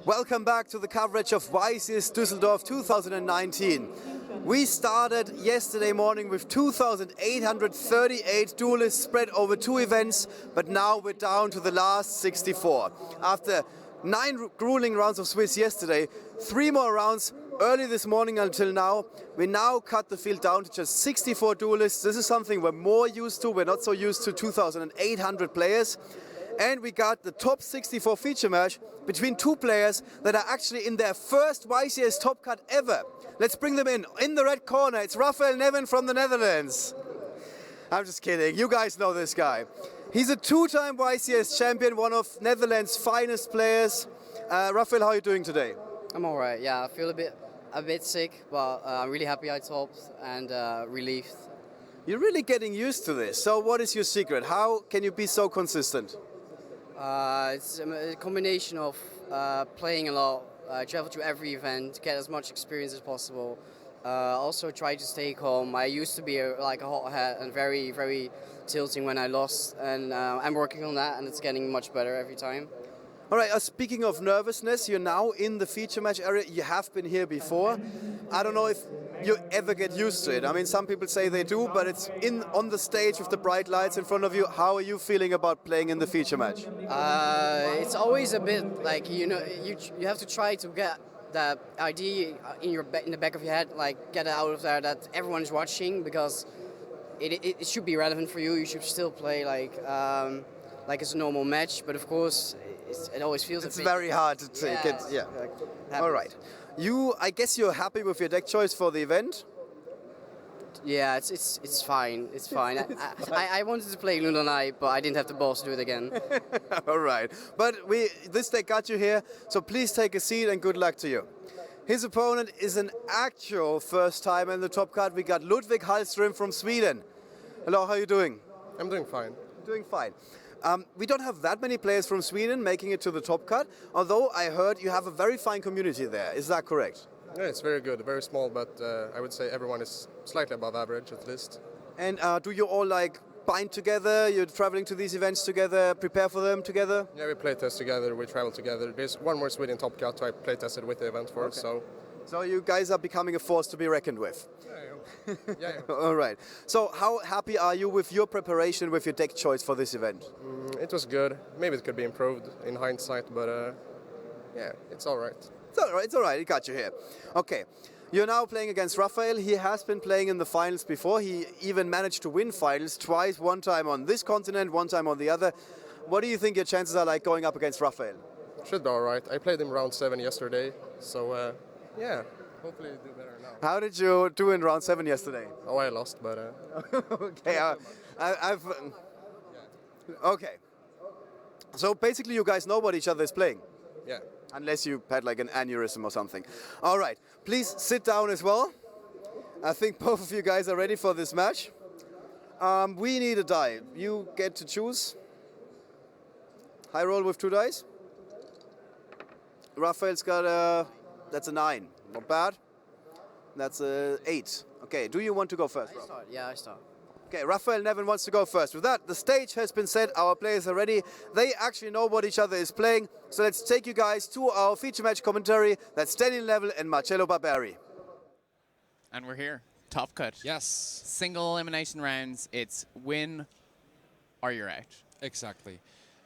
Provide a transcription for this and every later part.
Welcome back to the coverage of YCS Düsseldorf 2019. We started yesterday morning with 2,838 duelists spread over 2 events, but now we're down to the last 64. After 9 grueling rounds of Swiss yesterday, 3 more rounds early this morning until now, we now cut the field down to just 64 duelists. This is something we're more used to. We're not so used to 2,800 players. And we got the top 64 feature match between 2 players that are actually in their first YCS top cut ever. Let's bring them in. In the red corner, it's Raphael Neven from the Netherlands. I'm just kidding. You guys know this guy. He's a 2-time YCS champion, one of Netherlands' finest players. Raphael, how are you doing today? I'm all right. Yeah, I feel a bit sick, but I'm really happy I topped and relieved. You're really getting used to this. So what is your secret? How can you be so consistent? It's a combination of playing a lot, travel to every event, get as much experience as possible. Also try to stay calm. I used to be like a hothead and very, very tilting when I lost, and I'm working on that, and it's getting much better every time. All right, speaking of nervousness, you're now in the feature match area. You have been here before. I don't know if you ever get used to it. I mean, some people say they do, but it's on the stage with the bright lights in front of you. How are you feeling about playing in the feature match? It's always a bit like, you know, you have to try to get that idea in the back of your head, like get it out of there that everyone's watching, because it should be relevant for you. You should still play like it's a normal match, but of course it always feels it's very hard to take it. Yeah. All right. I guess you're happy with your deck choice for the event? Yeah, it's fine. It's fine. I wanted to play Lunanai, but I didn't have the balls to do it again. All right. But this deck got you here, so please take a seat and good luck to you. His opponent is an actual first time in the top card. We got Ludvig Hallstrom from Sweden. Hello, how are you doing? I'm doing fine. Doing fine. We don't have that many players from Sweden making it to the top cut, although I heard you have a very fine community there. Is that correct? Yeah, it's very good, very small, but I would say everyone is slightly above average at least. And do you all like bind together? You're traveling to these events together, prepare for them together? Yeah, we play test together, we travel together. There's one more Sweden top cut I play tested with the event for, okay. So you guys are becoming a force to be reckoned with. Yeah. All right. So how happy are you with your preparation, with your deck choice for this event? It was good. Maybe it could be improved in hindsight, but yeah, it's all right. It's all right. It got you here. Okay. You're now playing against Raphael. He has been playing in the finals before. He even managed to win finals twice, one time on this continent, one time on the other. What do you think your chances are like going up against Raphael? Should be all right. I played him round 7 yesterday, so yeah. Hopefully you do better now. How did you do in round 7 yesterday? Oh, I lost, but... Okay, okay. So basically you guys know what each other is playing? Yeah. Unless you had like an aneurysm or something. All right, please sit down as well. I think both of you guys are ready for this match. We need a die. You get to choose. High roll with 2 dice. Raphael's got that's a 9. Not bad. That's a 8. Okay, do you want to go first? I start. Yeah, I start. Okay, Raphael Neven wants to go first. With that, the stage has been set. Our players are ready. They actually know what each other is playing. So let's take you guys to our feature match commentary. That's Daniel Level and Marcello Barberi. And we're here. Top cut. Yes. Single elimination rounds. It's win or you're out. Exactly.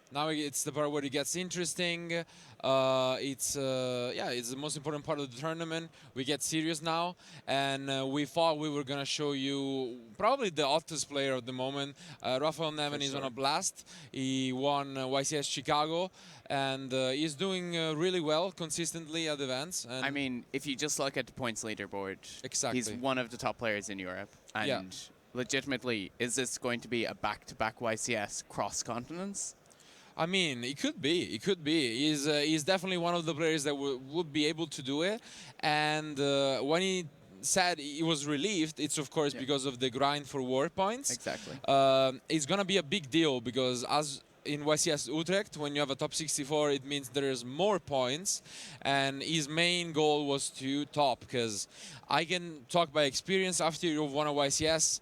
Now it's the part where it gets interesting. It's the most important part of the tournament. We get serious now, and we thought we were gonna show you probably the hottest player of the moment. Raphael Neven is on a blast. He won YCS Chicago, and he's doing really well consistently at events. And I mean, if you just look at the points leaderboard, exactly, he's one of the top players in Europe, and yeah. Legitimately, is this going to be a back-to-back YCS cross continents? I mean, it could be. It could be. He's definitely one of the players that would be able to do it. And when he said he was relieved, it's of course because of the grind for war points. Exactly. It's gonna be a big deal because as in YCS Utrecht, when you have a top 64, it means there's more points. And his main goal was to top, because I can talk by experience after you've won a YCS.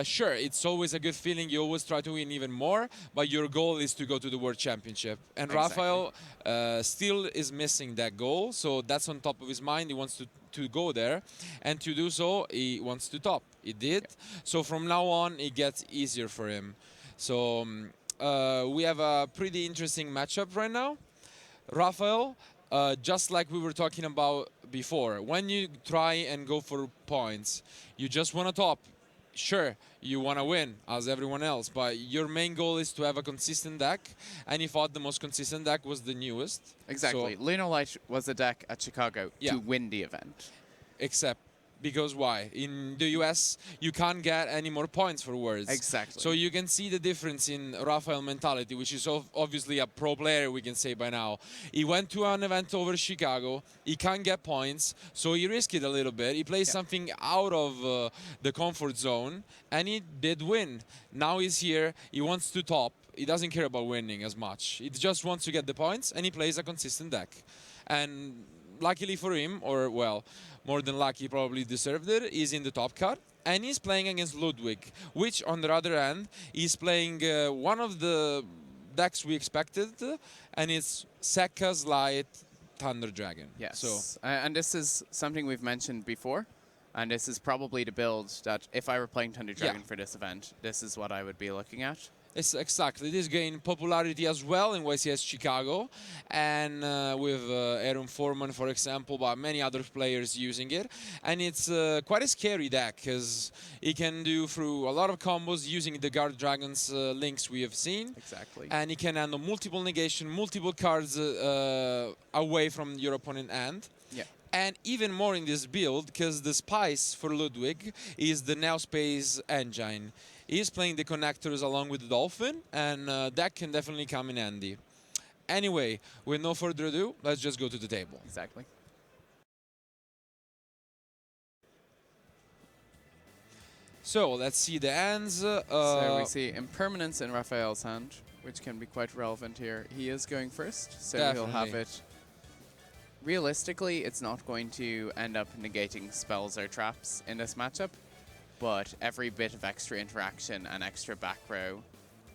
Sure, it's always a good feeling. You always try to win even more, but your goal is to go to the World Championship. And Exactly. Raphael still is missing that goal, so that's on top of his mind. He wants to go there, and to do so, he wants to top. He did. So from now on, it gets easier for him. So we have a pretty interesting matchup right now. Raphael, just like we were talking about before, when you try and go for points, you just want to top. Sure, you want to win, as everyone else, but your main goal is to have a consistent deck, and he thought the most consistent deck was the newest. Exactly. So, Lunar Light was the deck at Chicago Yeah. to win the event. except because why? In the US, you can't get any more points for words. Exactly. So you can see the difference in Raphael mentality, which is obviously a pro player, we can say by now. He went to an event over Chicago. He can't get points, so he risked it a little bit. He plays something out of the comfort zone, and he did win. Now he's here. He wants to top. He doesn't care about winning as much. He just wants to get the points, and he plays a consistent deck. And luckily for him, or well, more than lucky, probably deserved it, he's in the top card. And he's playing against Ludwig, which on the other hand, he's playing one of the decks we expected, and it's Sekka's Light Thunder Dragon. Yes. So And this is something we've mentioned before. And this is probably the build that if I were playing Thunder Dragon for this event, this is what I would be looking at. it's exactly. This gained popularity as well in YCS Chicago, and with Aaron Foreman, for example, but many other players using it. And it's quite a scary deck, because he can do through a lot of combos using the Guard Dragon's links we have seen. Exactly. And he can handle multiple negation, multiple cards away from your opponent hand. Yeah. And even more in this build, because the spice for Ludwig is the Now Space engine. He's playing the connectors along with the Dolphin, and that can definitely come in handy. Anyway, with no further ado, let's just go to the table. Exactly. So let's see the hands. So we see impermanence in Raphael's hand, which can be quite relevant here. He is going first, so he'll have Definitely. it. Realistically, it's not going to end up negating spells or traps in this matchup, but every bit of extra interaction and extra back row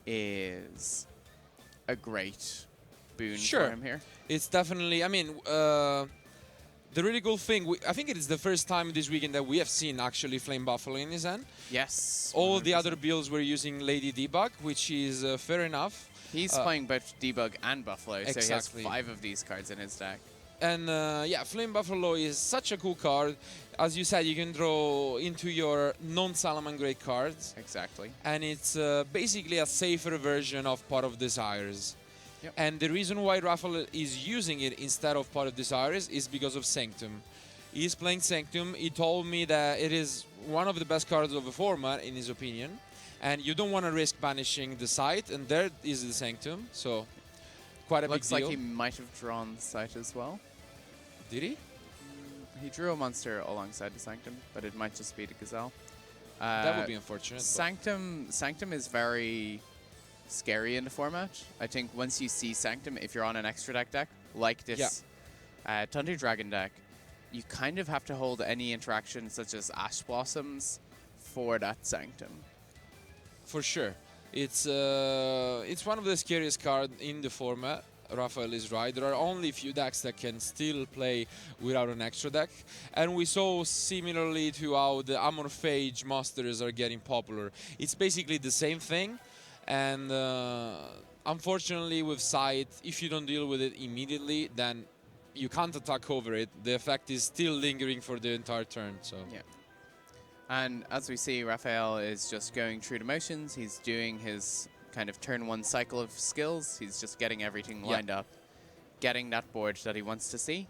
is a great boon Sure. for him here. It's definitely, I mean, the really cool thing, I think it is the first time this weekend that we have seen actually Flame Buffalo in his hand. Yes. All the 100%. other builds were using Lady Debug, which is fair enough. He's playing both Debug and Buffalo, so he has Exactly. 5 of these cards in his deck. And yeah, Flame Buffalo is such a cool card. As you said, you can draw into your non-Salamangreat cards. Exactly. And it's basically a safer version of Pot of Desires. Yep. And the reason why Raphael is using it instead of Pot of Desires is because of Sanctum. He's playing Sanctum. He told me that it is one of the best cards of the format, in his opinion. And you don't want to risk banishing the site, and there is the Sanctum. So, quite a Looks big deal. like he might have drawn the site as well. Did he? He drew a monster alongside the Sanctum, but it might just be the Gazelle. That would be unfortunate. Sanctum is very scary in the format. I think once you see Sanctum, if you're on an extra deck like this Thunder Dragon deck, you kind of have to hold any interaction such as Ash Blossoms for that Sanctum. For sure. It's one of the scariest cards in the format. Raphael is right. There are only a few decks that can still play without an extra deck. And we saw similarly to how the Amorphage monsters are getting popular. It's basically the same thing. And unfortunately with Sight, if you don't deal with it immediately, then you can't attack over it. The effect is still lingering for the entire turn. So Yeah. And as we see, Raphael is just going through the motions. He's doing his kind of turn 1 cycle of skills. He's just getting everything lined up, getting that board that he wants to see.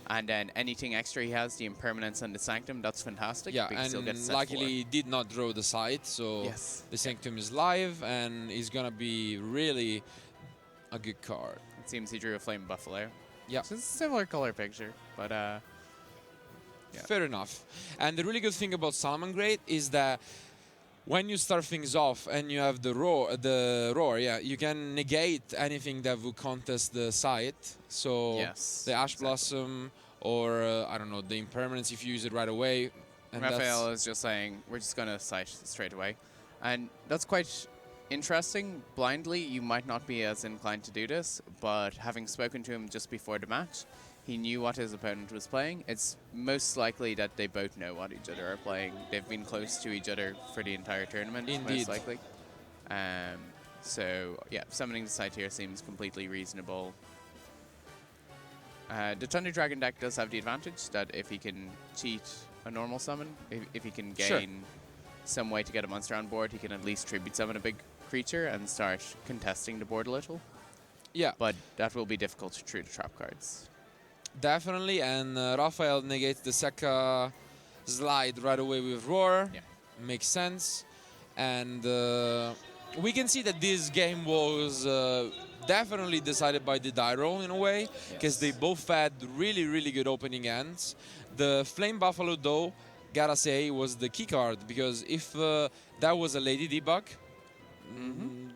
And then anything extra he has, the impermanence and the Sanctum, that's fantastic. yeah, because he'll get and set luckily for. he did not draw the site, so Yes. the Sanctum is live and is gonna be really a good card. It seems he drew a Flame Buffalo. Yeah. It's a similar color picture, but Yeah. Fair enough. And the really good thing about Salamangreat is that when you start things off and you have the roar, yeah, you can negate anything that would contest the site. So Yes, the Ash exactly. Blossom or I don't know, the impermanence if you use it right away. And Raphael is just saying, we're just going to sight straight away. And that's quite interesting. Blindly, you might not be as inclined to do this, but having spoken to him just before the match, he knew what his opponent was playing. It's most likely that they both know what each other are playing. They've been close to each other for the entire tournament, Indeed. most likely. So, yeah, summoning the sight here seems completely reasonable. The Thunder Dragon deck does have the advantage that if he can cheat a normal summon, if he can gain some way to get a monster on board, he can at least tribute summon a big creature and start contesting the board a little. Yeah, But that will be difficult through the trap cards. definitely. And Raphael negates the Sekka slide right away with Roar. Yeah. Makes sense. And we can see that this game was definitely decided by the die roll in a way, because they both had really, really good opening ends. The Flame Buffalo, though, gotta say, was the key card, because if that was a Lady Debug,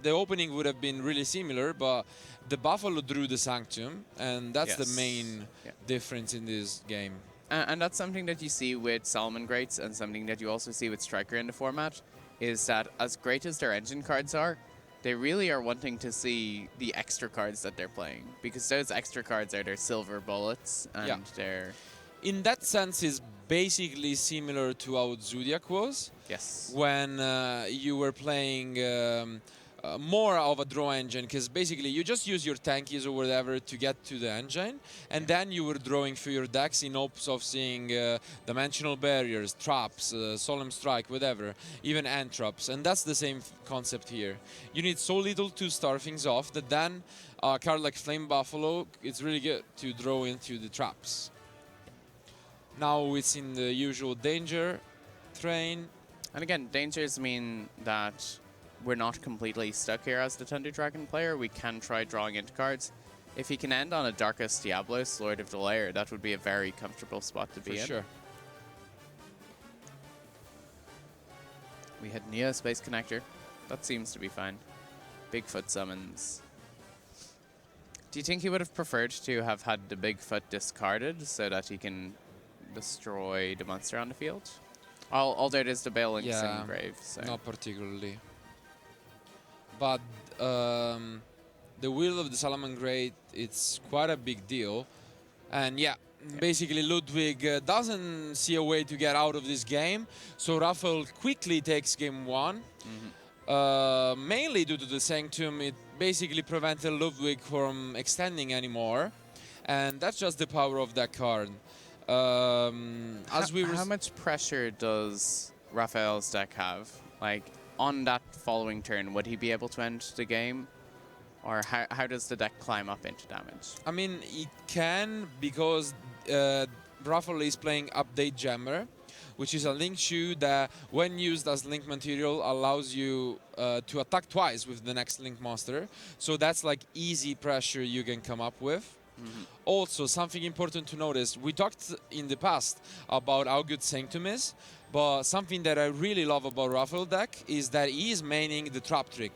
the opening would have been really similar, but the Buffalo drew the Sanctum, and that's the main difference in this game. And that's something that you see with Salamangreats and something that you also see with Striker in the format, is that as great as their engine cards are, they really are wanting to see the extra cards that they're playing, because those extra cards are their silver bullets and their... In that sense, is basically similar to how Zodiac was. Yes. When you were playing more of a draw engine, because basically you just use your tankies or whatever to get to the engine, and then you were drawing for your decks in hopes of seeing dimensional barriers, traps, solemn strike, whatever, even entrops, and that's the same concept here. You need so little to start things off that then a card like Flame Buffalo, it's really good to draw into the traps. Now it's in the usual danger train. And again, dangers mean that we're not completely stuck here as the Thunder Dragon player. We can try drawing into cards. If he can end on a Darkus Diablos, Lord of the Lair, that would be a very comfortable spot to be in. For sure. We had Neo Space Connector. That seems to be fine. Bigfoot summons. Do you think he would have preferred to have had the Bigfoot discarded so that he can destroy the monster on the field? Although it is the Balinks in grave. So. Not particularly. But the will of the Salamangreat, it's quite a big deal. And basically Ludwig doesn't see a way to get out of this game. So Raphael quickly takes game one. Mainly due to the Sanctum, it basically prevented Ludwig from extending anymore. And that's just the power of that card. How much pressure does Raphael's deck have? Like, on that following turn, would he be able to end the game? Or how does the deck climb up into damage? I mean, it can, because Raphael is playing Update Jammer, which is a link shoe that, when used as link material, allows you to attack twice with the next link monster. So that's like easy pressure you can come up with. Also, something important to notice, we talked in the past about how good Sanctum is, but something that I really love about Raphael deck is that he is maining the trap trick.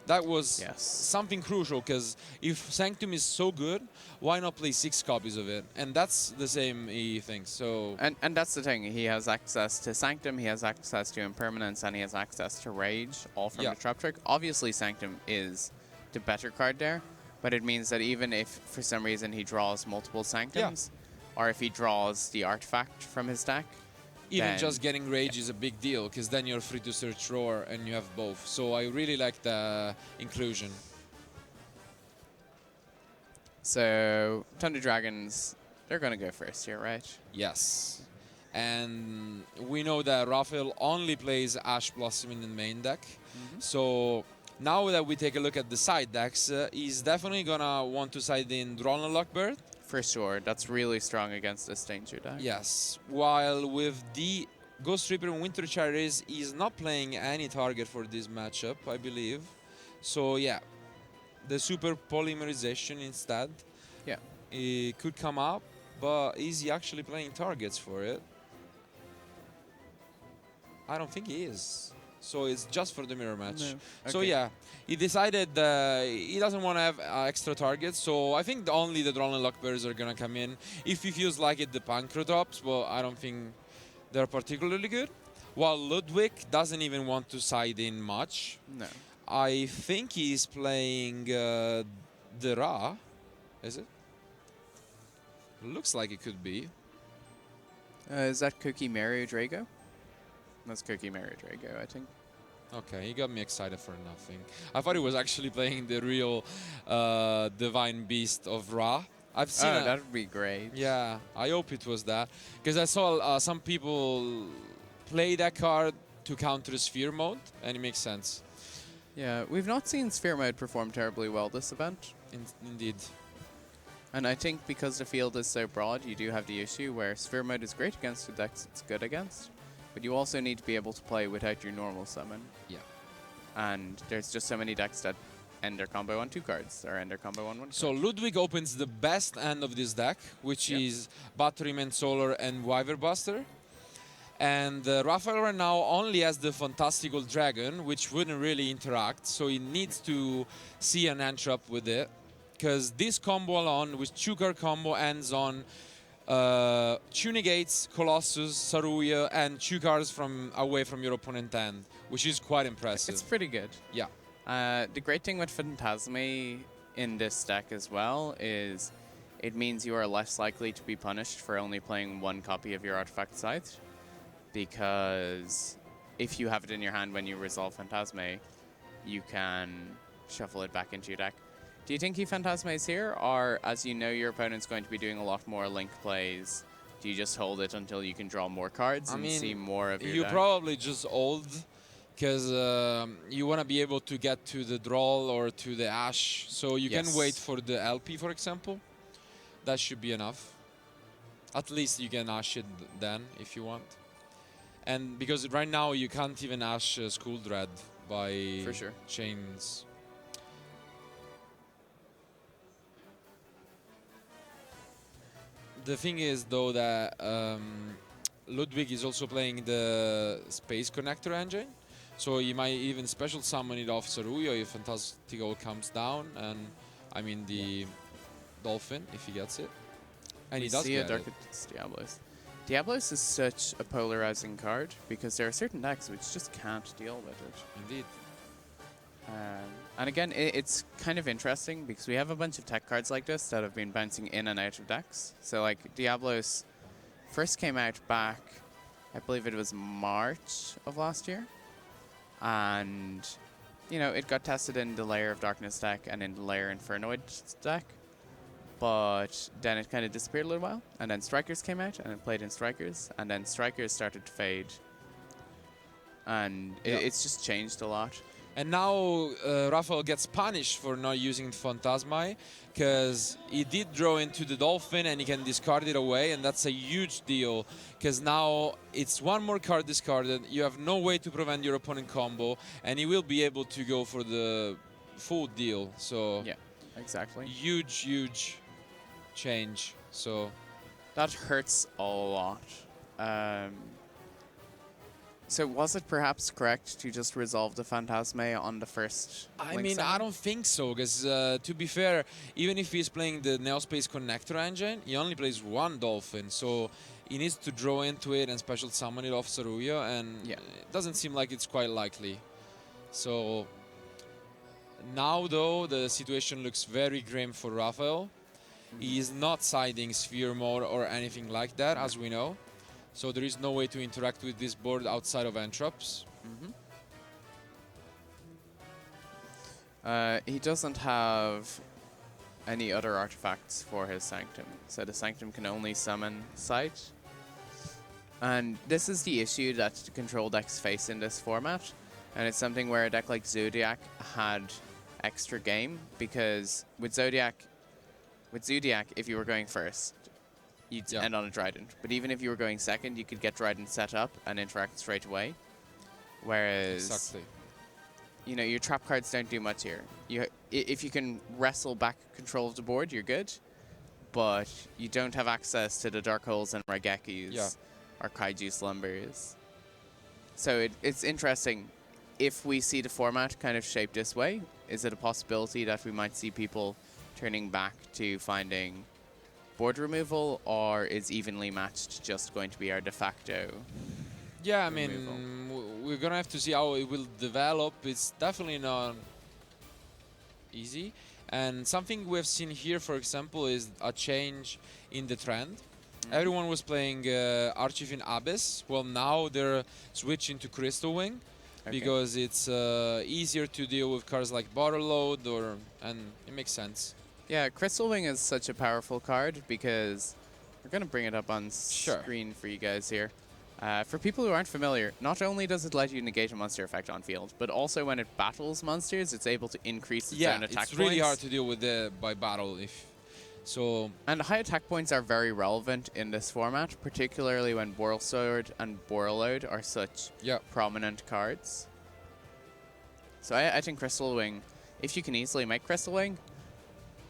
That was something crucial, because if Sanctum is so good, why not play 6 copies of it? And that's the same he thinks. So and that's the thing, he has access to Sanctum, he has access to Impermanence, and he has access to Rage, all from the trap trick. Obviously Sanctum is the better card there, but it means that even if for some reason he draws multiple Sanctums, or if he draws the artifact from his deck, even just getting Rage is a big deal, because then you're free to search Roar and you have both. So I really like the inclusion. So Thunder Dragons, they're going to go first here, right? Yes. And we know that Raphael only plays Ash Blossom in the main deck. So now that we take a look at the side decks, he's definitely going to want to side in Drona Lockbird. For sure, that's really strong against this danger deck. Yes, while with the Ghost Reaper and Winter Cherries, he's not playing any target for this matchup, I believe. So yeah, the Super Polymerization instead. Yeah. It could come up, but is he actually playing targets for it? I don't think he is. so it's just for the mirror match. No. So Okay. yeah, he decided he doesn't want to have extra targets. So I think only the Droll and Luck Bears are gonna come in. If he feels like it, the Pancratops, well, I don't think they're particularly good. While Ludwig doesn't even want to side in much. No. I think he's playing the Ra. Is it? Looks like it could be. Is that Cookie Mario Drago? That's Cookie Mario Drago, I think. Okay, he got me excited for nothing. I thought he was actually playing the real Divine Beast of Ra. I've seen Oh, that would be great. Yeah, I hope it was that. Because I saw some people play that card to counter Sphere mode, and it makes sense. Yeah, we've not seen Sphere Mode perform terribly well this event. Indeed. And I think because the field is so broad, you do have the issue where Sphere Mode is great against the decks it's good against, but you also need to be able to play without your normal summon. Yeah. And there's just so many decks that end their combo on 2 cards, or end their combo on 1 card. So Ludwig opens the best end of this deck, which is Batteryman Solar and Wyver Buster. And Raphael right now only has the Fantastical Dragon, which wouldn't really interact, so he needs to see an Entrap with it. Because this combo alone, with 2-card combo, ends on Tunigates, Colossus, Saruya, and 2 cards from away from your opponent end, which is quite impressive. It's pretty good. Yeah. The great thing with Phantasme in this deck as well is it means you are less likely to be punished for only playing 1 copy of your Artifact Scythe, because if you have it in your hand when you resolve Phantasme, you can shuffle it back into your deck. Do you think he Phantasmes here, or as you know your opponent's going to be doing a lot more link plays, do you just hold it until you can draw more cards and see more of your you deck? probably just hold, because you want to be able to get to the Droll or to the Ash, so you can wait for the LP, for example. That should be enough. At least you can Ash it then, if you want. And because right now you can't even Ash School Dread by For sure. chains. The thing is, though, that Ludwig is also playing the Space Connector engine, so he might even special summon it off Saruya if Fantastical comes down, and I mean the Dolphin if he gets it. And he does see get a it. Darkest Diablos. Diablos is such a polarizing card because there are certain decks which just can't deal with it. Indeed. And again, it's kind of interesting because we have a bunch of tech cards like this that have been bouncing in and out of decks. So like Diablos first came out back, I believe it was March of last year. And, you know, it got tested in the Layer of Darkness deck and in the Layer Infernoid deck. But then it kind of disappeared a little while. And then Strikers came out and it played in Strikers. And then Strikers started to fade. And it's just changed a lot. And now Raphael gets punished for not using Phantasmi, because he did draw into the Dolphin and he can discard it away, and that's a huge deal, because now it's 1 more card discarded, you have no way to prevent your opponent combo, and he will be able to go for the full deal. So yeah, exactly. Huge change. So that hurts a lot. So was it perhaps correct to just resolve the Phantasme on the first I Link mean, summon? I don't think so, because to be fair, even if he's playing the Neospace Connector engine, he only plays 1 Dolphin, so he needs to draw into it and special summon it off Saruya, and it doesn't seem like it's quite likely. So now, though, the situation looks very grim for Raphael. He is not siding Sphere mode or anything like that, as we know. So there is no way to interact with this board outside of Entraps. He doesn't have any other artifacts for his Sanctum. So the Sanctum can only summon Sight. And this is the issue that control decks face in this format. And it's something where a deck like Zodiac had extra game, because with Zodiac, if you were going first, you'd end on a Trident. But even if you were going second, you could get Trident set up and interact straight away. Whereas, you know, your trap cards don't do much here. If you can wrestle back control of the board, you're good. But you don't have access to the Dark Holes and Raigekis or Kaiju Slumbers. So it's interesting. if we see the format kind of shaped this way, is it a possibility that we might see people turning back to finding board removal, or is evenly matched just going to be our de facto? Yeah, I mean, Removal. we're gonna have to see how it will develop. It's definitely not easy. And something we've seen here, for example, is a change in the trend. Everyone was playing Archive in Abyss. Well, now they're switching to Crystal Wing because it's easier to deal with cards like Bottle Load, and it makes sense. Yeah, Crystal Wing is such a powerful card because we're going to bring it up on Sure. screen for you guys here. For people who aren't familiar, not only does it let you negate a monster effect on field, but also when it battles monsters, it's able to increase its own attack it's really points. hard to deal with by battle. So And high attack points are very relevant in this format, particularly when Boral Sword and Boral Load are such prominent cards. So I think Crystal Wing, if you can easily make Crystal Wing,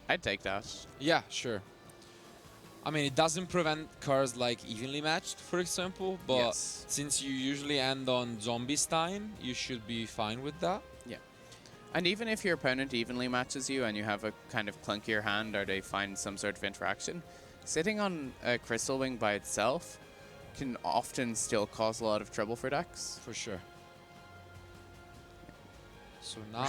I'd take that. yeah, sure. I mean, it doesn't prevent cards like Evenly Matched, for example, but Yes. since you usually end on Zombie Stein, you should be fine with that. Yeah. And even if your opponent evenly matches you and you have a kind of clunkier hand or they find some sort of interaction, sitting on a Crystal Wing by itself can often still cause a lot of trouble for decks. For sure. So now...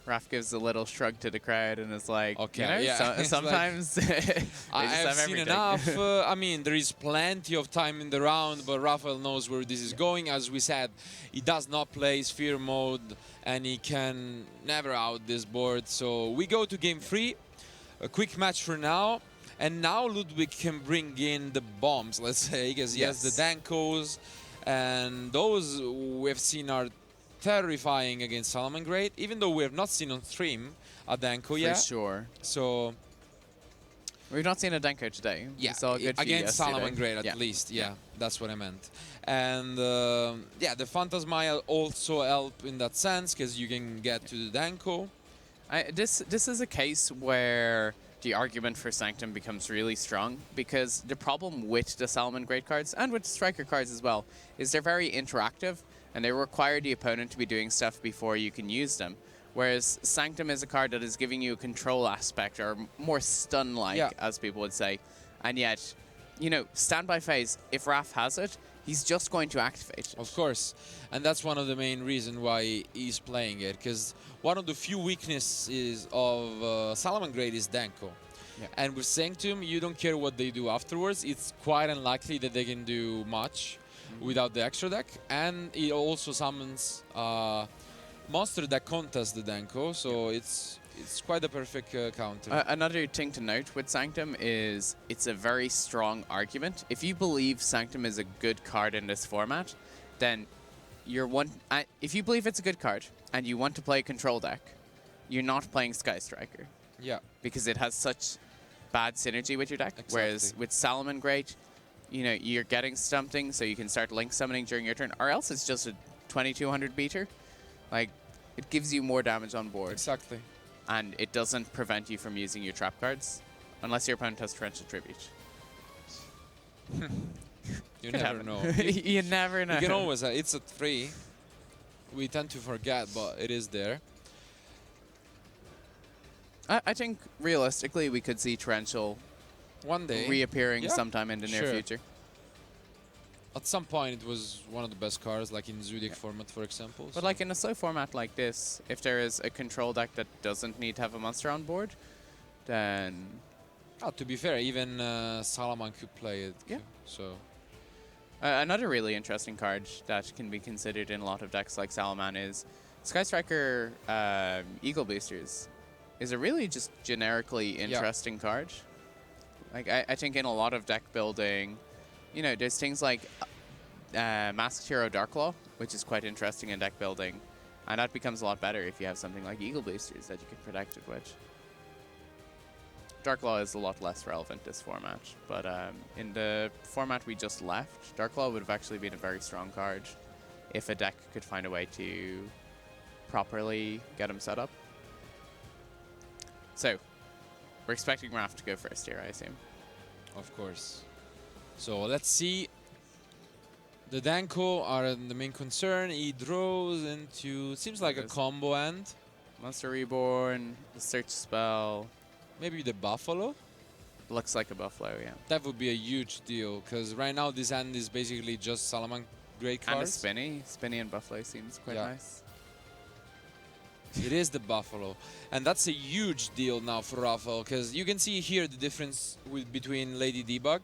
Raph gives a little shrug to the crowd and is like, Okay, you know, yeah. It's sometimes they just I have have seen everything. enough. I mean, there is plenty of time in the round, but Raphael knows where this is going. As we said, he does not play Sphere mode, and he can never out this board. So we go to game 3. A quick match for now. And now Ludwig can bring in the bombs, let's say, because he has the Dankos. And those we've seen are terrifying against Salamangreat, even though we have not seen on stream a Danko yet. For sure. So we've not seen a Denko today. yeah, We saw a good few against yesterday. Salamangreat at least. Yeah, that's what I meant. And yeah, the Phantasmaya also help in that sense because you can get to the Danko. This is a case where the argument for Sanctum becomes really strong, because the problem with the Salamangreat cards and with the Striker cards as well is they're very interactive and they require the opponent to be doing stuff before you can use them. Whereas Sanctum is a card that is giving you a control aspect, or more stun-like, as people would say. And yet, you know, standby phase, if Raph has it, he's just going to activate it. Of course. And that's one of the main reasons why he's playing it, because one of the few weaknesses of Salamangreat is Danko. Yeah. And with Sanctum, you don't care what they do afterwards. It's quite unlikely that they can do much without the extra deck. And it also summons monster that contests the Danko, so it's quite a perfect counter. Another thing to note with Sanctum is it's a very strong argument. If you believe Sanctum is a good card in this format, then if you believe it's a good card and you want to play a control deck, you're not playing Sky Striker. Yeah. Because it has such bad synergy with your deck. Exactly. Whereas with Salamangreat, you know, you're getting something so you can start link summoning during your turn, or else it's just a 2200 beater. Like, it gives you more damage on board. Exactly. And it doesn't prevent you from using your trap cards, unless your opponent has Torrential Tribute. You Could never happen. know. You never know. You can always, it's a 3. We tend to forget, but it is there. I think, realistically, we could see Torrential One day. reappearing sometime in the near future. At some point, it was one of the best cards, like in Zodiac format, for example. But like in a slow format like this, if there is a control deck that doesn't need to have a monster on board, then... Oh, to be fair, even Salaman could play it. Yeah. So. Another really interesting card that can be considered in a lot of decks like Salaman is Sky Striker Eagle Boosters is a really just generically interesting card. Like I think in a lot of deck building, you know, there's things like Masked Hero Darklaw, which is quite interesting in deck building, and that becomes a lot better if you have something like Eagle Boosters that you can protect it with. Darklaw is a lot less relevant this format, but in the format we just left, Darklaw would have actually been a very strong card if a deck could find a way to properly get him set up. So, we're expecting Raph to go first here, I assume. Of course. So let's see The Danko are the main concern. He draws into, seems like a combo end. Monster Reborn, the Search spell. Maybe the Buffalo? Looks like a Buffalo, yeah. That would be a huge deal, because right now this hand is basically just Salamangreat cards. And a Spinny. Spinny and Buffalo seems quite nice. It is the Buffalo. And that's a huge deal now for Raphael, because you can see here the difference between Lady Debug.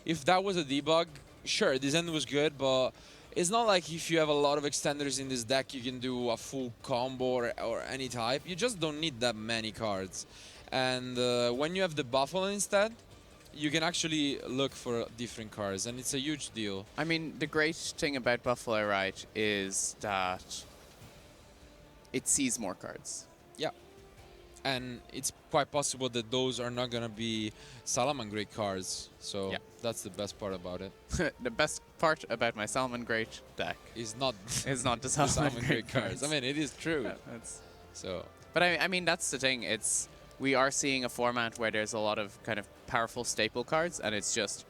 If that was a Debug, sure, this hand was good, but it's not like if you have a lot of extenders in this deck, you can do a full combo or any type. You just don't need that many cards. And when you have the Buffalo instead, you can actually look for different cards, and it's a huge deal. I mean, the great thing about Buffalo, right, is that it sees more cards. Yeah. And it's quite possible that those are not going to be Salamangreat cards. So that's the best part about it. The best part about my Salamangreat deck is not the Salamangreat cards. I mean, it is true. Yeah, but I mean, that's the thing. We are seeing a format where there's a lot of kind of powerful staple cards, and it's just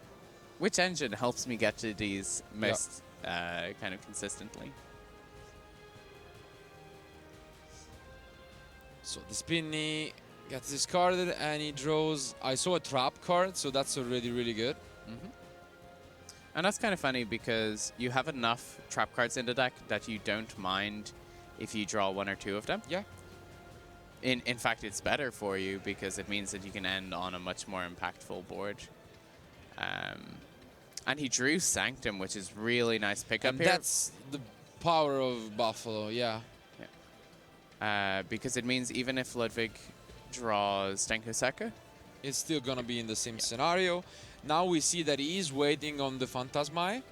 which engine helps me get to these most kind of consistently. So the Spinny gets discarded, and he draws. I saw a trap card, so that's already really good. And that's kind of funny because you have enough trap cards in the deck that you don't mind if you draw one or two of them. Yeah. In fact, it's better for you because it means that you can end on a much more impactful board. And he drew Sanctum, which is really nice pickup and here. That's the power of Buffalo, yeah. Because it means even if Ludwig draws Denkoseka, it's still going to be in the same scenario. Now we see that he is waiting on the Phantasmai.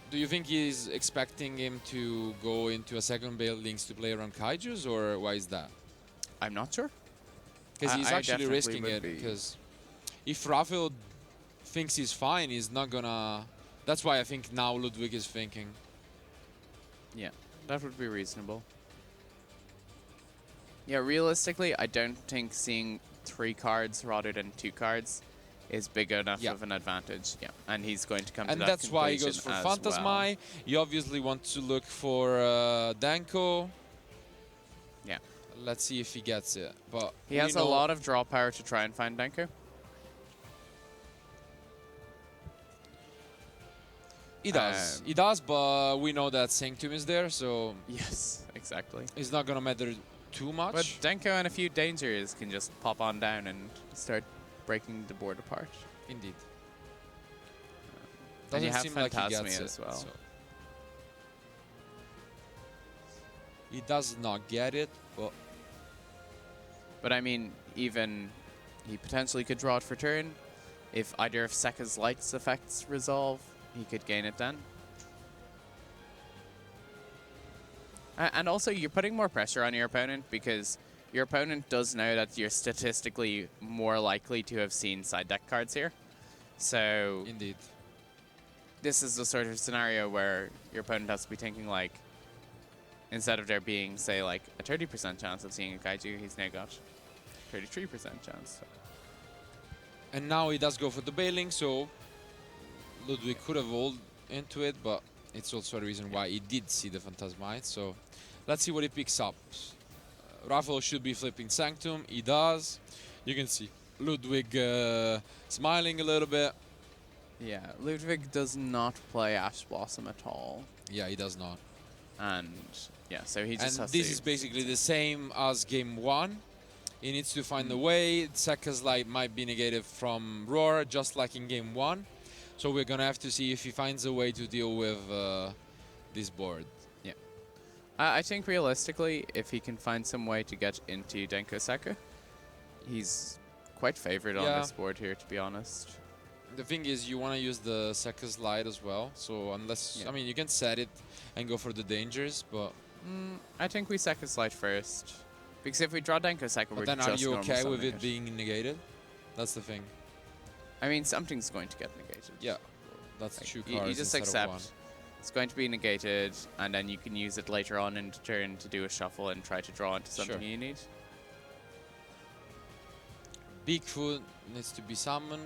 Do you think he's expecting him to go into a second buildings to play around Kaijus, or why is that? I'm not sure. Because he's actually risking it, because if Raphael thinks he's fine, he's not gonna... That's why I think now Ludwig is thinking. Yeah, that would be reasonable. Yeah, realistically, I don't think seeing 3 cards rather than 2 cards is big enough of an advantage. Yeah, and he's going to come to that conclusion. And that's why he goes for Phantasmai. Well. You obviously want to look for Danko. Yeah. Let's see if he gets it. But he has a lot of draw power to try and find Danko. He does. He does, but we know that Sanctum is there, so... Yes, exactly. It's not going to matter too much. But Danko and a few dangers can just pop on down and start breaking the board apart. Indeed. And you have seem like he gets as well. So. He does not get it, but I mean, even he potentially could draw it for turn. If either of Seka's Light's effects resolve, he could gain it then. And also, you're putting more pressure on your opponent because your opponent does know that you're statistically more likely to have seen side deck cards here. So indeed, this is the sort of scenario where your opponent has to be thinking like, instead of there being, say, like a 30% chance of seeing a Kaiju, he's now got 33% chance. And now he does go for the bailing, so Ludwig could have rolled into it, but it's also a reason why he did see the Phantasmite. So let's see what he picks up. Raphael should be flipping Sanctum. He does. You can see Ludwig smiling a little bit. Yeah, Ludwig does not play Ash Blossom at all. Yeah, he does not. And yeah, so he just has to... this is basically the same as game 1. He needs to find a way. Seka's Light might be negated from Roar, just like in game 1. So we're going to have to see if he finds a way to deal with this board. Yeah. I think realistically, if he can find some way to get into Denkoseka, he's quite favored on this board here, to be honest. The thing is, you want to use the Seka's Light as well. So unless, I mean, you can set it and go for the dangers, but... I think we Seka's Light first. Because if we draw Denkoseka, we're just then are you okay with it being negated? That's the thing. I mean, something's going to get negated. Yeah, that's like, 2 cards. You just accept it's going to be negated, and then you can use it later on in the turn to do a shuffle and try to draw into something you need. Bigfoot needs to be summoned.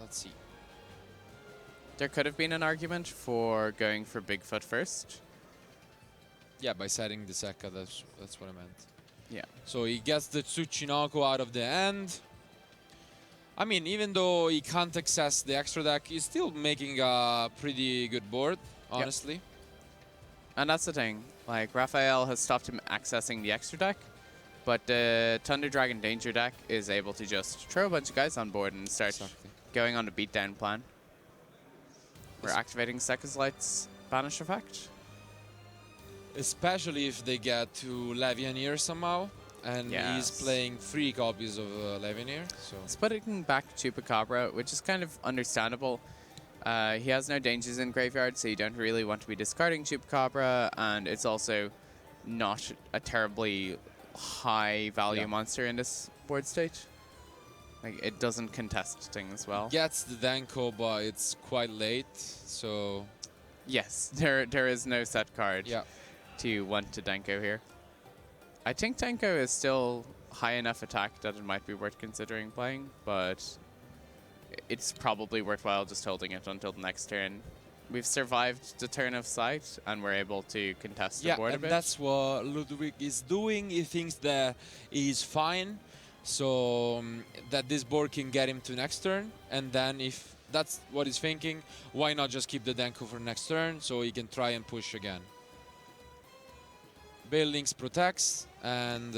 Let's see. there could have been an argument for going for Bigfoot first. Yeah, by setting the Sekka, that's what I meant. Yeah. So he gets the Tsuchinoko out of the end. I mean, even though he can't access the extra deck, he's still making a pretty good board, honestly. Yep. And that's the thing. Like, Raphael has stopped him accessing the extra deck, but the Thunder Dragon Danger deck is able to just throw a bunch of guys on board and start going on the beatdown plan. We're activating Sekka's Light's banish effect. Especially if they get to Levianeer somehow. And he's playing 3 copies of Levianeer. So he's putting back Chupacabra, which is kind of understandable. He has no dangers in graveyard, so you don't really want to be discarding Chupacabra, and it's also not a terribly high value monster in this board state. Like, it doesn't contest things well. Gets the Denko, but it's quite late, so... Yes, there is no set card to want to Denko here. I think Denko is still high enough attack that it might be worth considering playing, but it's probably worthwhile just holding it until the next turn. We've survived the turn of sight, and we're able to contest the board a bit. Yeah, and that's what Ludwig is doing. He thinks that he's fine, so that this board can get him to next turn, and then if that's what he's thinking, why not just keep the Denko for next turn, so he can try and push again. Baelings protects, and...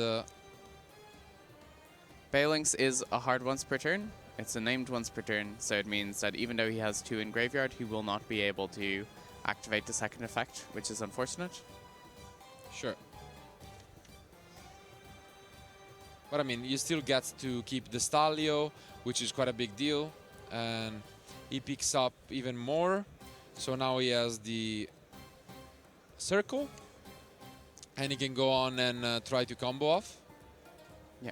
Baelings is a hard once per turn. It's a named once per turn, so it means that even though he has 2 in graveyard, he will not be able to activate the second effect, which is unfortunate. Sure. But I mean, you still get to keep the Stalio, which is quite a big deal, and he picks up even more. So now he has the Circle, and he can go on and try to combo off. Yeah.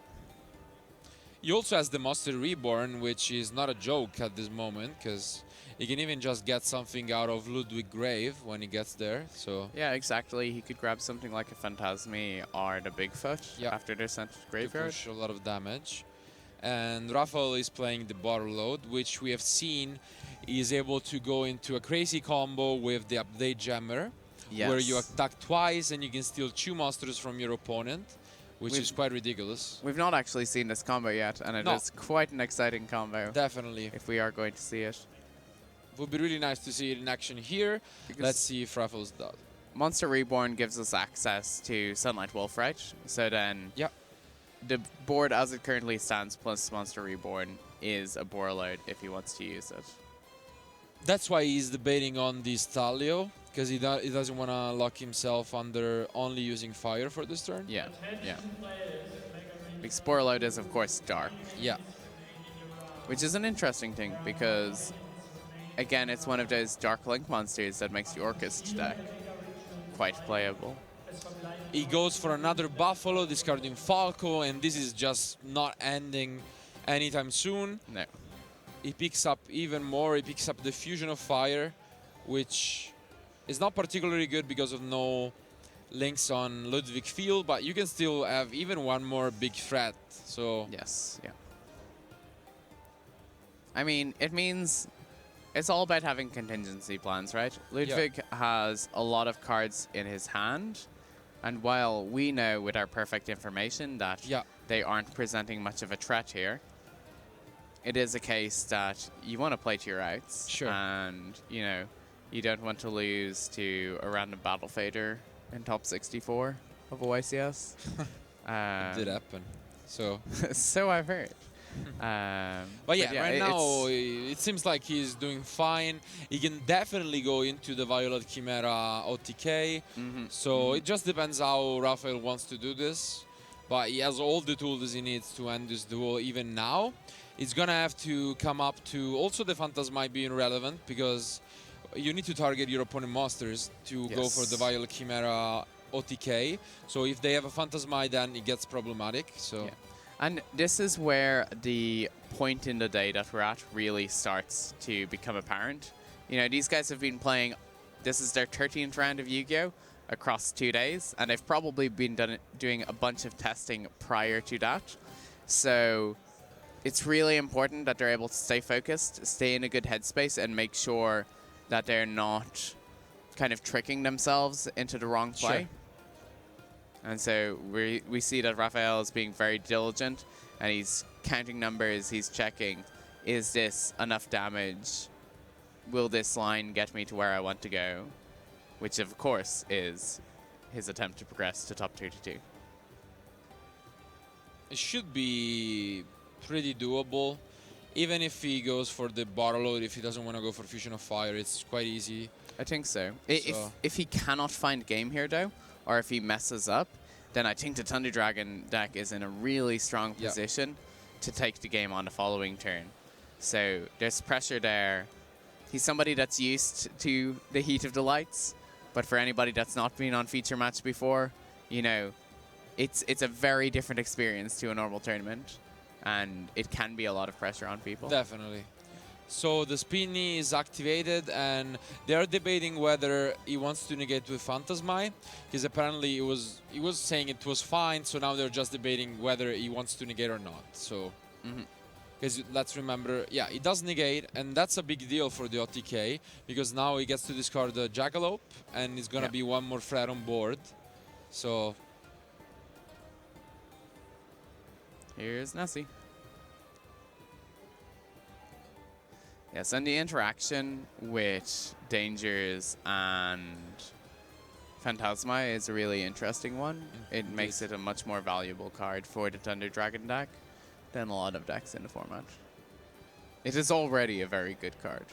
He also has the Monster Reborn, which is not a joke at this moment, because he can even just get something out of Ludwig Grave when he gets there. So yeah, exactly. He could grab something like a Phantasmi or the Bigfoot after they're sent to the graveyard. To push a lot of damage. And Raphael is playing the Bottle Load, which we have seen is able to go into a crazy combo with the Update Jammer, where you attack twice and you can steal 2 monsters from your opponent, which is quite ridiculous. We've not actually seen this combo yet, and it is quite an exciting combo. Definitely. If we are going to see it. It would be really nice to see it in action here. Let's see if Raphael's does. Monster Reborn gives us access to Sunlight Wolf, right? So then the board as it currently stands plus Monster Reborn is a board load if he wants to use it. That's why he's debating on the Stalio, because he doesn't want to lock himself under only using fire for this turn. Yeah, yeah. Big Spore Load is, of course, dark. Yeah. Which is an interesting thing, because, again, it's one of those Dark Link monsters that makes the Orchist deck quite playable. He goes for another Buffalo, discarding Falco, and this is just not ending anytime soon. No. He picks up even more. He picks up the Fusion of Fire, which is not particularly good because of no links on Ludwig Field, but you can still have even one more big threat. So yes, yeah. I mean, it means it's all about having contingency plans, right? Ludwig has a lot of cards in his hand, and while we know with our perfect information that they aren't presenting much of a threat here, it is a case that you want to play to your outs. Sure. And, you know, you don't want to lose to a random Battle Fader in top 64 of a YCS. It did happen. So so I've heard. But yeah, right now it seems like he's doing fine. He can definitely go into the Violet Chimera OTK. So it just depends how Raphael wants to do this. But he has all the tools he needs to end this duel even now. It's gonna have to come up to also the Phantasmi being relevant, because you need to target your opponent monsters to go for the Violet Chimera OTK. So if they have a Phantasmi, then it gets problematic. So. And this is where the point in the day that we're at really starts to become apparent. You know, these guys have been playing, this is their 13th round of Yu-Gi-Oh! Across 2 days, and they've probably been doing a bunch of testing prior to that. So it's really important that they're able to stay focused, stay in a good headspace, and make sure that they're not kind of tricking themselves into the wrong play. Sure. And so we see that Raphael is being very diligent, and he's counting numbers, he's checking, is this enough damage? Will this line get me to where I want to go? Which, of course, is his attempt to progress to top 32. It should be pretty doable. Even if he goes for the bottle load, if he doesn't want to go for Fusion of Fire, it's quite easy. I think so. So- If he cannot find game here, though, or if he messes up, then I think the Thunder Dragon deck is in a really strong Yeah. position to take the game on the following turn. So there's pressure there. He's somebody that's used to the heat of the lights, but for anybody that's not been on feature match before, you know, it's a very different experience to a normal tournament, and it can be a lot of pressure on people. Definitely. So the Spinny is activated, and they're debating whether he wants to negate with Phantasmai, because apparently he was saying it was fine, so now they're just debating whether he wants to negate or not. So, because let's remember, yeah, he does negate, and that's a big deal for the OTK, because now he gets to discard the Jackalope, and it's gonna be one more threat on board. So Here's Nessie. Yes, and the interaction with Dangers and Phantasma is a really interesting one. It makes it a much more valuable card for the Thunder Dragon deck than a lot of decks in the format. It is already a very good card,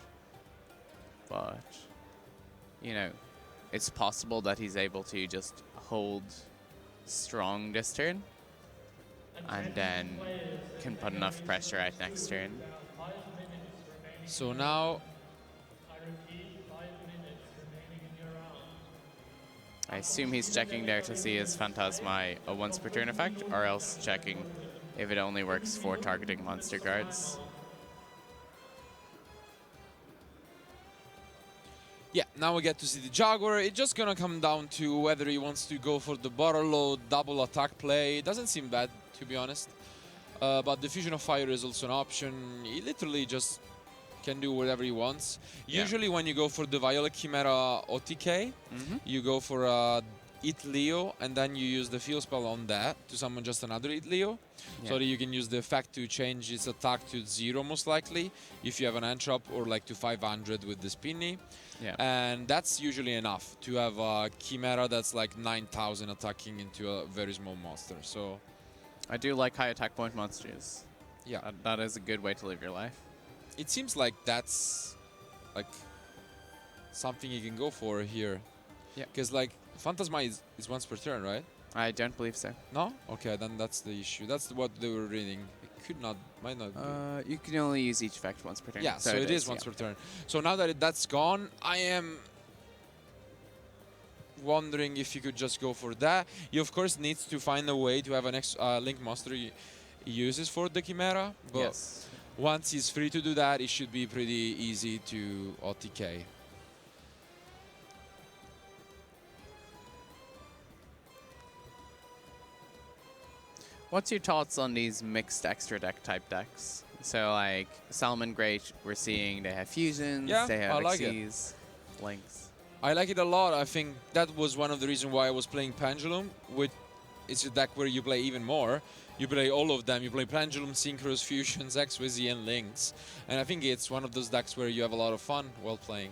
but, you know, it's possible that he's able to just hold strong this turn and then can put enough pressure out next turn. So now I assume he's checking there to see is Phantasma a once per turn effect, or else checking if it only works for targeting monster cards. yeah, now we get to see the Jaguar. It's just gonna come down to whether he wants to go for the bottle load, double attack play. It doesn't seem bad, to be honest. But the Fusion of Fire is also an option. He literally just can do whatever he wants. Yeah. Usually when you go for the Violet Chimera OTK, you go for It Leo, and then you use the Field Spell on that to summon just another It Leo. So that you can use the effect to change its attack to 0 most likely, if you have an Anthrop, or like to 500 with the Spinny. Yeah. And that's usually enough to have a Chimera that's like 9,000 attacking into a very small monster. So I do like high attack point monsters. yeah, That is a good way to live your life. it seems like that's like something you can go for here. Yeah. Because like Phantasma is once per turn, right? I don't believe so. No? Okay, then that's the issue. That's what they were reading. It could not, might not be. You can only use each effect once per turn. Yeah, so it is once per turn. So now that that's gone, I am wondering if you could just go for that. You of course needs to find a way to have an Link monster he uses for the Chimera, but Yes. once he's free to do that, it should be pretty easy to OTK. What's your thoughts on these mixed extra deck type decks? So like Salamangreat, we're seeing they have fusions, Yeah, they have I like it. Xyz, links. I like it a lot. I think that was one of the reasons why I was playing Pendulum, which is a deck where you play even more. You play all of them. You play Pendulum, Synchros, Fusions, XYZ, and Links. And I think it's one of those decks where you have a lot of fun while playing.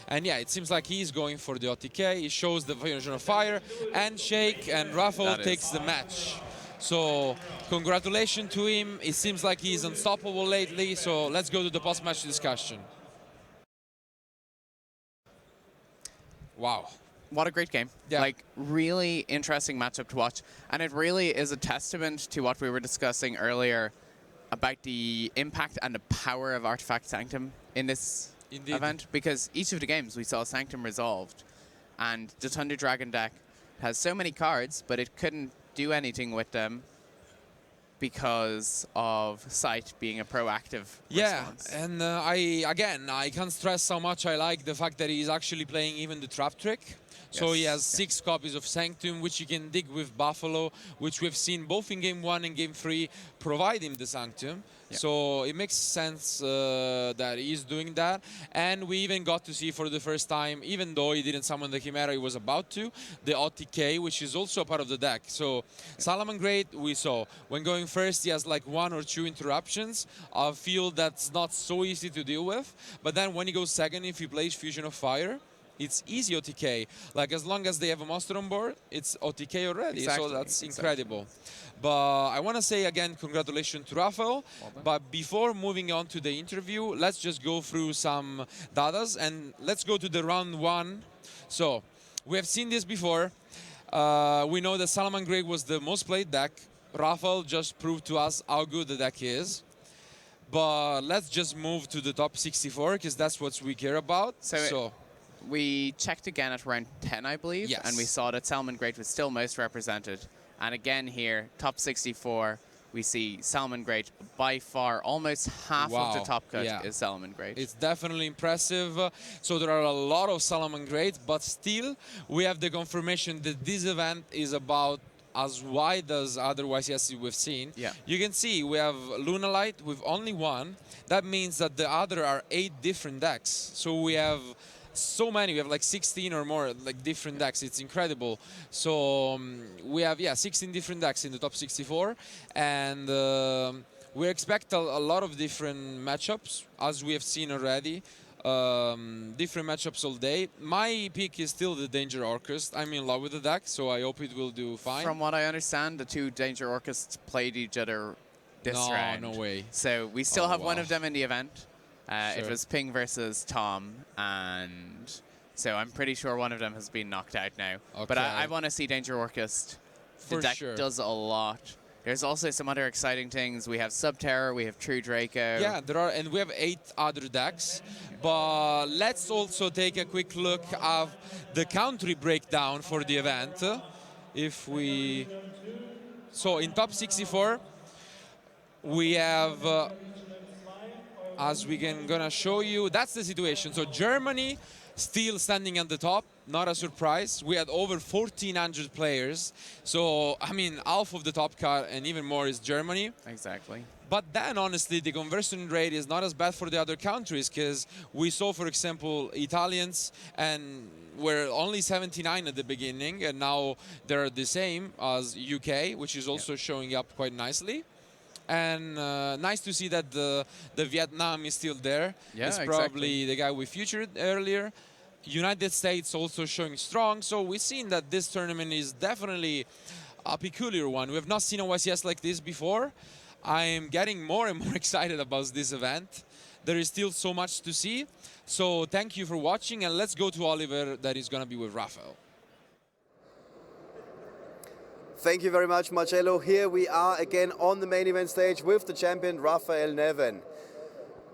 And yeah, it seems like he's going for the OTK. He shows the Fusion of Fire and Shake, and Raphael takes the match. So congratulations to him. It seems like he's unstoppable lately. So let's go to the post-match discussion. Wow. What a great game. Yeah. Like, really interesting matchup to watch. And it really is a testament to what we were discussing earlier about the impact and the power of Artifact Sanctum in this event. Because each of the games we saw Sanctum resolved. And the Thunder Dragon deck has so many cards, but it couldn't do anything with them because of Sight being a proactive response. And I can't stress how much I like the fact that he's actually playing even the Trap Trick. So he has 6 copies of Sanctum, which you can dig with Buffalo, which we've seen both in Game 1 and Game 3 provide him the sanctum. So it makes sense that he's doing that. And we even got to see for the first time, even though he didn't summon the Chimera, he was about to, the OTK, which is also a part of the deck. So Salamangreat, we saw. When going first, he has like 1 or 2 interruptions. I feel that's not so easy to deal with. But then when he goes second, if he plays Fusion of Fire, it's easy OTK. Like, as long as they have a monster on board, it's OTK already. Exactly, So that's incredible. But I want to say again, congratulations to Raphael. But before moving on to the interview, let's just go through some datas and let's go to the round 1. So we have seen this before. We know that Salamangreat was the most played deck. Raphael just proved to us how good the deck is. But let's just move to the top 64 because that's what we care about. So we checked again at round 10, I believe, yes, and we saw that Salamangreat was still most represented. And again here, top 64, we see Salamangreat by far, almost half of the top cut is Salamangreat. It's definitely impressive. So there are a lot of Salamangreat, but still we have the confirmation that this event is about as wide as other YCS we've seen. You can see we have Lunalight with only 1. That means that the other are 8 different decks. So we have so many. We have like 16 or more like different decks. It's incredible. So we have 16 different decks in the top 64, and we expect a lot of different matchups as we have seen already. Different matchups all day. My pick is still the Danger Orcust. I'm in love with the deck, so I hope it will do fine. From what I understand, the 2 Danger Orcusts played each other this round. No way. So we still have one of them in the event. Sure. It was Ping versus Tom, and so I'm pretty sure one of them has been knocked out now. Okay. But I want to see Danger Orcust. The For deck sure. does a lot. There's also some other exciting things. We have Subterror, we have True Draco. Yeah, there are, and we have 8 other decks. But let's also take a quick look at the country breakdown for the event. If we... So in top 64, we have... as we can gonna show you, that's the situation. So Germany still standing at the top, not a surprise. We had over 1,400 players. So, I mean, half of the top card and even more is Germany. Exactly. But then, honestly, the conversion rate is not as bad for the other countries because we saw, for example, Italians and were only 79 at the beginning, and now they're the same as UK, which is also showing up quite nicely. And nice to see that the Vietnam is still there. Yeah, it's probably the guy we featured earlier. United States also showing strong. So we've seen that this tournament is definitely a peculiar one. We have not seen a YCS like this before. I am getting more and more excited about this event. There is still so much to see. So thank you for watching, and let's go to Oliver that is going to be with Raphael. Thank you very much, Marcello. Here we are again on the main event stage with the champion, Raphael Neven.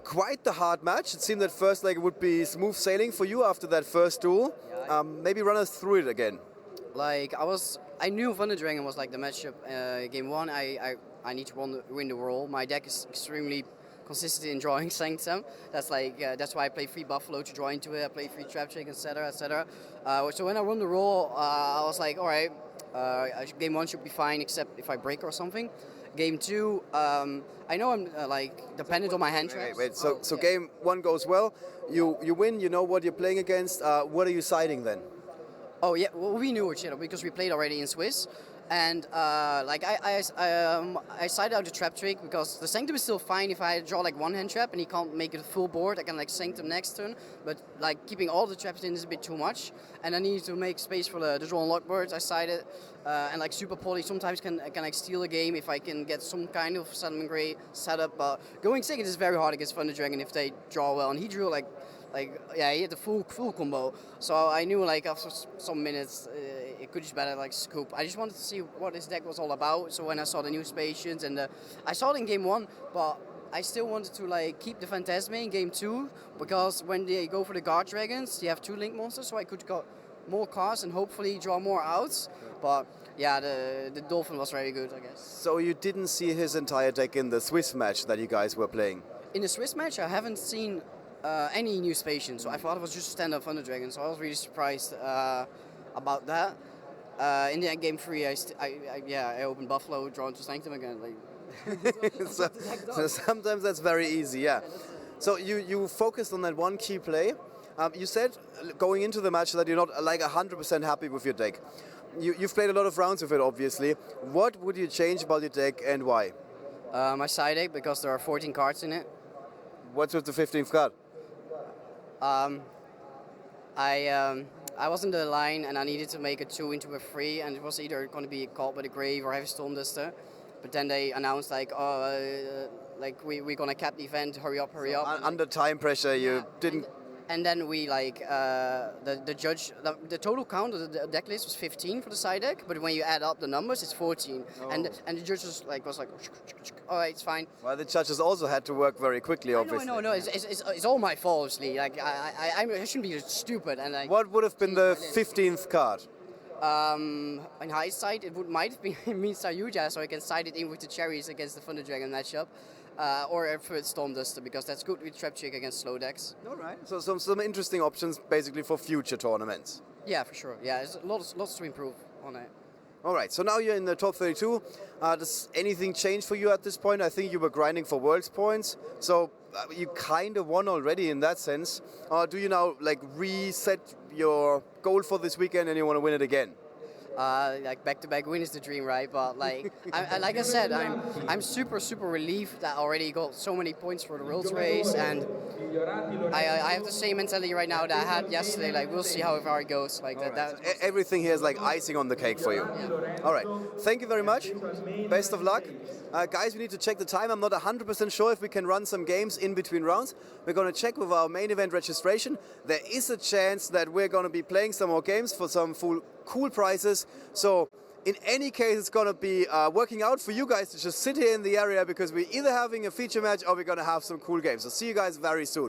Quite the hard match. It seemed at first like it would be smooth sailing for you after that first duel. Maybe run us through it again. Like, I knew Thunder Dragon was like the matchup. Game 1, I need to win the role. My deck is extremely consistent in drawing Sanctum. That's like that's why I play 3 Buffalo to draw into it. I play 3 Trap Trick, etc., etc. So when I won the role, I was like, all right, game 1 should be fine, except if I break or something. Game 2, I know I'm like dependent on my hand traps. Wait. So game 1 goes well. You win. You know what you're playing against. What are you siding then? Oh yeah, well, we knew each other because we played already in Swiss. And like I sided out the trap trick because the Sanctum is still fine if I draw like 1 hand trap and he can't make it a full board. I can like Sanctum next turn, but like keeping all the traps in is a bit too much. And I need to make space for the draw and lock boards. I sided, and like Super Poly sometimes can like steal a game if I can get some kind of Salamangreat setup. But going second is very hard against Thunder Dragon if they draw well, and he drew like yeah, he had the full combo. So I knew like after some minutes it could just better like scoop. I just wanted to see what this deck was all about. So when I saw the new Spacians and I saw it in game 1, but I still wanted to like keep the Phantasme in game 2 because when they go for the Guard Dragons, they have 2 Link monsters, so I could got more cards and hopefully draw more outs. But yeah, the Dolphin was very good, I guess. So you didn't see his entire deck in the Swiss match that you guys were playing? In the Swiss match, I haven't seen any new Spacian, so I thought it was just a stand-up Thunder Dragon, so I was really surprised about that. In the end, game 3, I opened Buffalo, drawn to Sanctum again. Like, So sometimes that's very easy, yeah. So you focused on that one key play. You said going into the match that you're not like 100% happy with your deck. You've played a lot of rounds with it, obviously. What would you change about your deck and why? My side deck, because there are 14 cards in it. What's with the 15th card? I was in the line and I needed to make a 2 into a 3, and it was either going to be caught by the grave or have a storm duster. But then they announced like, we're going to cap the event, hurry up. Under time pressure, you didn't... And then we the judge, the total count of the deck list was 15 for the side deck, but when you add up the numbers, it's 14. Oh. And the judge was like, all right, it's fine. Well, the judges also had to work very quickly, obviously. No, it's all my fault, obviously. Like I shouldn't be stupid. And like, what would have been the 15th card? In hindsight, it might have been me Sayuja, so I can side it in with the cherries against the Thunder Dragon matchup. Or if it's Storm Duster, because that's good with Trap Chick against slow decks. All right. So some interesting options basically for future tournaments. Yeah, for sure. Yeah, there's lots to improve on it. All right. So now you're in the top 32. Does anything change for you at this point? I think you were grinding for Worlds points, so you kind of won already in that sense. Or do you now like reset your goal for this weekend and you want to win it again? Like back-to-back win is the dream, right? But like, like I said, I'm super relieved that I already got so many points for the Worlds race, and I have the same mentality right now that I had yesterday. Like, we'll see how far it goes. Like that. Everything here is like icing on the cake for you. Yeah. All right. Thank you very much. Best of luck. Guys, we need to check the time. I'm not 100% sure if we can run some games in between rounds. We're going to check with our main event registration. There is a chance that we're going to be playing some more games for some cool prizes. So in any case, it's going to be working out for you guys to just sit here in the area, because we're either having a feature match or we're going to have some cool games. So see you guys very soon.